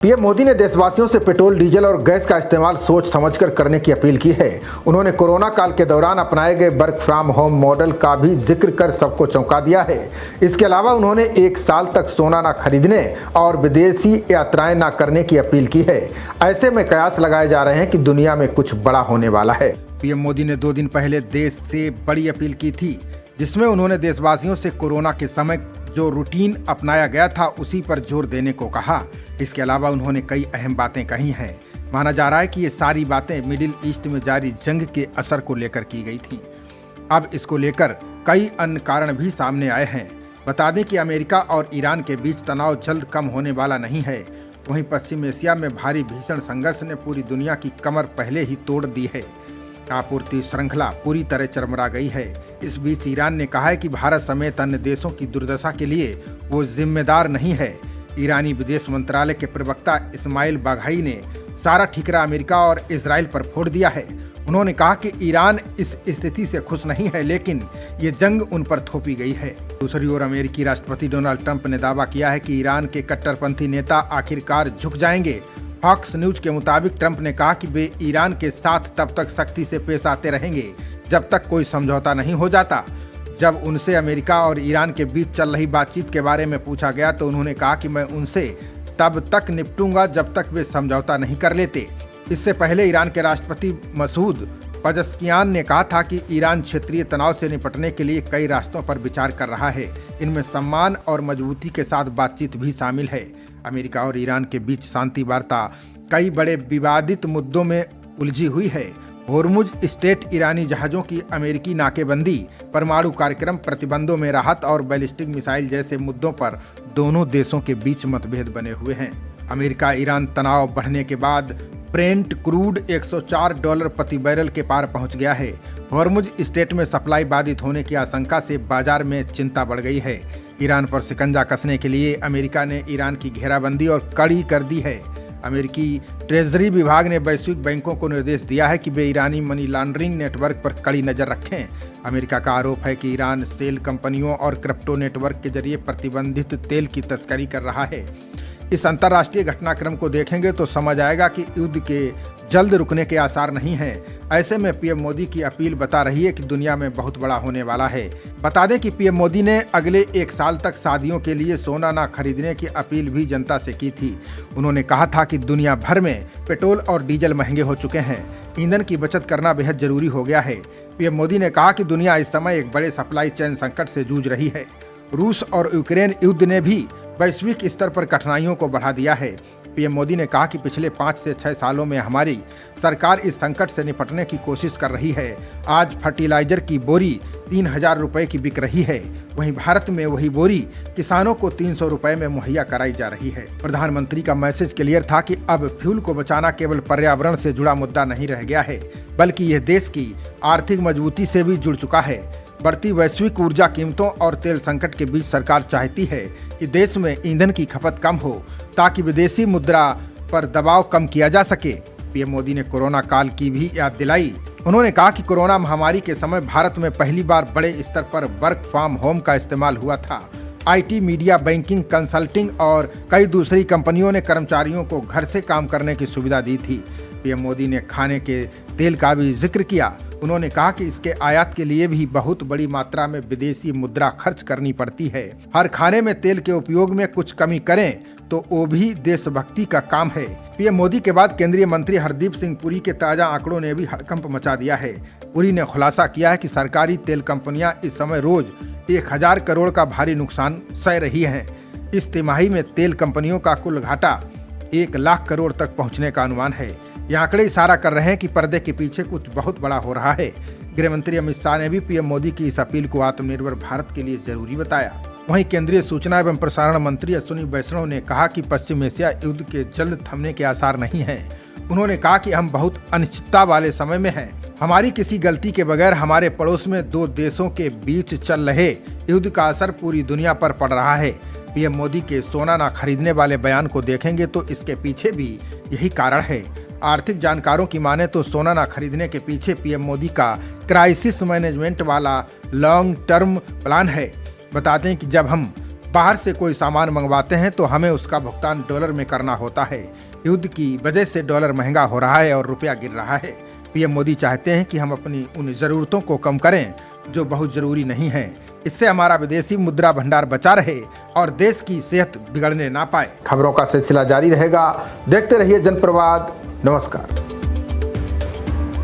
PM Modi ने देशवासियों से पेट्रोल, डीजल और गैस का इस्तेमाल सोच समझकर करने की अपील की है। उन्होंने कोरोना काल के दौरान अपनाए गए वर्क फ्रॉम होम मॉडल का भी जिक्र कर सबको चौंका दिया है। इसके अलावा उन्होंने 1 साल तक सोना न खरीदने और विदेशी यात्राएं न करने की अपील की है। ऐसे में कयास लगाए जा रहे हैं कि दुनिया में कुछ बड़ा होने वाला है। पीएम मोदी ने 2 दिन पहले देश से बड़ी अपील की थी, जिसमें उन्होंने देशवासियों से कोरोना के समय जो रूटीन अपनाया गया था उसी पर जोर देने को कहा। इसके अलावा उन्होंने कई अहम बातें कही हैं। माना जा रहा है कि ये सारी बातें मिडिल ईस्ट में जारी जंग के असर को लेकर की गई थी। अब इसको लेकर कई अन्य कारण भी सामने आए हैं। बता दें कि अमेरिका और ईरान के बीच तनाव जल्द कम होने वाला नहीं है। वहीं पश्चिम एशिया में भारी भीषण संघर्ष ने पूरी दुनिया की कमर पहले ही तोड़ दी है। आपूर्ति श्रृंखला पूरी तरह चरमरा गई है। इस बीच ईरान ने कहा है कि भारत समेत अन्य देशों की दुर्दशा के लिए वो जिम्मेदार नहीं है। ईरानी विदेश मंत्रालय के प्रवक्ता इस्माइल बाघाई ने सारा ठिकरा अमेरिका और इजराइल पर फोड़ दिया है। उन्होंने कहा कि ईरान इस स्थिति से खुश नहीं है, लेकिन ये जंग उन पर थोपी गई है। दूसरी ओर अमेरिकी राष्ट्रपति डोनाल्ड ट्रंप ने दावा किया है कि ईरान के कट्टरपंथी नेता आखिरकार झुक जाएंगे। फॉक्स न्यूज के मुताबिक ट्रंप ने कहा कि वे ईरान के साथ तब तक सख्ती से पेश आते रहेंगे जब तक कोई समझौता नहीं हो जाता। जब उनसे अमेरिका और ईरान के बीच चल रही बातचीत के बारे में पूछा गया तो उन्होंने कहा कि मैं उनसे तब तक निपटूंगा जब तक वे समझौता नहीं कर लेते। इससे पहले ईरान के राष्ट्रपति मसूद पजस्कियान ने कहा था कि ईरान क्षेत्रीय तनाव से निपटने के लिए कई रास्तों पर विचार कर रहा है। इनमें सम्मान और मजबूती के साथ बातचीत भी शामिल है। अमेरिका और ईरान के बीच शांति वार्ता कई बड़े विवादित मुद्दों में उलझी हुई है। होर्मुज स्ट्रेट, ईरानी जहाज़ों की अमेरिकी नाकेबंदी, परमाणु कार्यक्रम, प्रतिबंधों में राहत और बैलिस्टिक मिसाइल जैसे मुद्दों पर दोनों देशों के बीच मतभेद बने हुए हैं। अमेरिका ईरान तनाव बढ़ने के बाद ब्रेंट क्रूड $104 प्रति बैरल के पार पहुंच गया है। होर्मुज स्ट्रेट में सप्लाई बाधित होने की आशंका से बाजार में चिंता बढ़ गई है। ईरान पर शिकंजा कसने के लिए अमेरिका ने ईरान की घेराबंदी और कड़ी कर दी है। अमेरिकी ट्रेजरी विभाग ने वैश्विक बैंकों को निर्देश दिया है कि वे ईरानी मनी लॉन्ड्रिंग नेटवर्क पर कड़ी नजर रखें। अमेरिका का आरोप है कि ईरान सेल कंपनियों और क्रिप्टो नेटवर्क के जरिए प्रतिबंधित तेल की तस्करी कर रहा है। इस अंतर्राष्ट्रीय घटनाक्रम को देखेंगे तो समझ आएगा कि युद्ध के जल्द रुकने के आसार नहीं हैं। ऐसे में पीएम मोदी की अपील बता रही है कि दुनिया में बहुत बड़ा होने वाला है। बता दें कि पीएम मोदी ने अगले 1 साल तक शादियों के लिए सोना न खरीदने की अपील भी जनता से की थी। उन्होंने कहा था कि दुनिया भर में पेट्रोल और डीजल महंगे हो चुके हैं। ईंधन की बचत करना बेहद जरूरी हो गया है। पीएम मोदी ने कहा कि दुनिया इस समय एक बड़े सप्लाई चेन संकट से जूझ रही है। रूस और यूक्रेन युद्ध ने भी वैश्विक स्तर पर कठिनाइयों को बढ़ा दिया है। पीएम मोदी ने कहा कि पिछले 5 से 6 सालों में हमारी सरकार इस संकट से निपटने की कोशिश कर रही है। आज फर्टिलाइजर की बोरी 3000 रुपए की बिक रही है। वहीं भारत में वही बोरी किसानों को 300 रुपए में मुहैया कराई जा रही है। प्रधानमंत्री का मैसेज क्लियर था कि अब फ्यूल को बचाना केवल पर्यावरण से जुड़ा मुद्दा नहीं रह गया है, बल्कि यह देश की आर्थिक मजबूती से भी जुड़ चुका है। बढ़ती वैश्विक ऊर्जा कीमतों और तेल संकट के बीच सरकार चाहती है कि देश में ईंधन की खपत कम हो ताकि विदेशी मुद्रा पर दबाव कम किया जा सके। पीएम मोदी ने कोरोना काल की भी याद दिलाई। उन्होंने कहा कि कोरोना महामारी के समय भारत में पहली बार बड़े स्तर पर वर्क फ्रॉम होम का इस्तेमाल हुआ था। आईटी, मीडिया, बैंकिंग, कंसल्टिंग और कई दूसरी कंपनियों ने कर्मचारियों को घर से काम करने की सुविधा दी थी। पीएम मोदी ने खाने के तेल का भी जिक्र किया। उन्होंने कहा कि इसके आयात के लिए भी बहुत बड़ी मात्रा में विदेशी मुद्रा खर्च करनी पड़ती है। हर खाने में तेल के उपयोग में कुछ कमी करें तो वो भी देशभक्ति का काम है। पीएम मोदी के बाद केंद्रीय मंत्री हरदीप सिंह पुरी के ताजा आंकड़ों ने भी हड़कंप मचा दिया है। पुरी ने खुलासा किया है कि सरकारी तेल कंपनियां इस समय रोज 1000 करोड़ का भारी नुकसान सह रही हैं। इस तिमाही में तेल कंपनियों का कुल घाटा 1 लाख करोड़ तक पहुंचने का अनुमान है। ये आंकड़े इशारा कर रहे हैं कि पर्दे के पीछे कुछ बहुत बड़ा हो रहा है। गृह मंत्री अमित शाह ने भी पीएम मोदी की इस अपील को आत्मनिर्भर भारत के लिए जरूरी बताया। वहीं केंद्रीय सूचना एवं प्रसारण मंत्री अश्विनी वैष्णव ने कहा कि पश्चिम एशिया युद्ध के जल्द थमने के आसार नहीं हैं। उन्होंने कहा कि हम बहुत अनिश्चितता वाले समय में हैं। हमारी किसी गलती के बगैर हमारे पड़ोस में 2 देशों के बीच चल रहे युद्ध का असर पूरी दुनिया पर पड़ रहा है। पीएम मोदी के सोना न खरीदने वाले बयान को देखेंगे तो इसके पीछे भी यही कारण है। आर्थिक जानकारों की माने तो सोना न खरीदने के पीछे पीएम मोदी का क्राइसिस मैनेजमेंट वाला लॉन्ग टर्म प्लान है। बताते हैं कि जब हम बाहर से कोई सामान मंगवाते हैं तो हमें उसका भुगतान डॉलर में करना होता है। युद्ध की वजह से डॉलर महंगा हो रहा है और रुपया गिर रहा है। पीएम मोदी चाहते हैं कि हम अपनी उन जरूरतों को कम करें जो बहुत जरूरी नहीं है। इससे हमारा विदेशी मुद्रा भंडार बचा रहे और देश की सेहत बिगड़ने ना पाए। खबरों का सिलसिला जारी रहेगा। देखते रहिए जनप्रवाद। नमस्कार।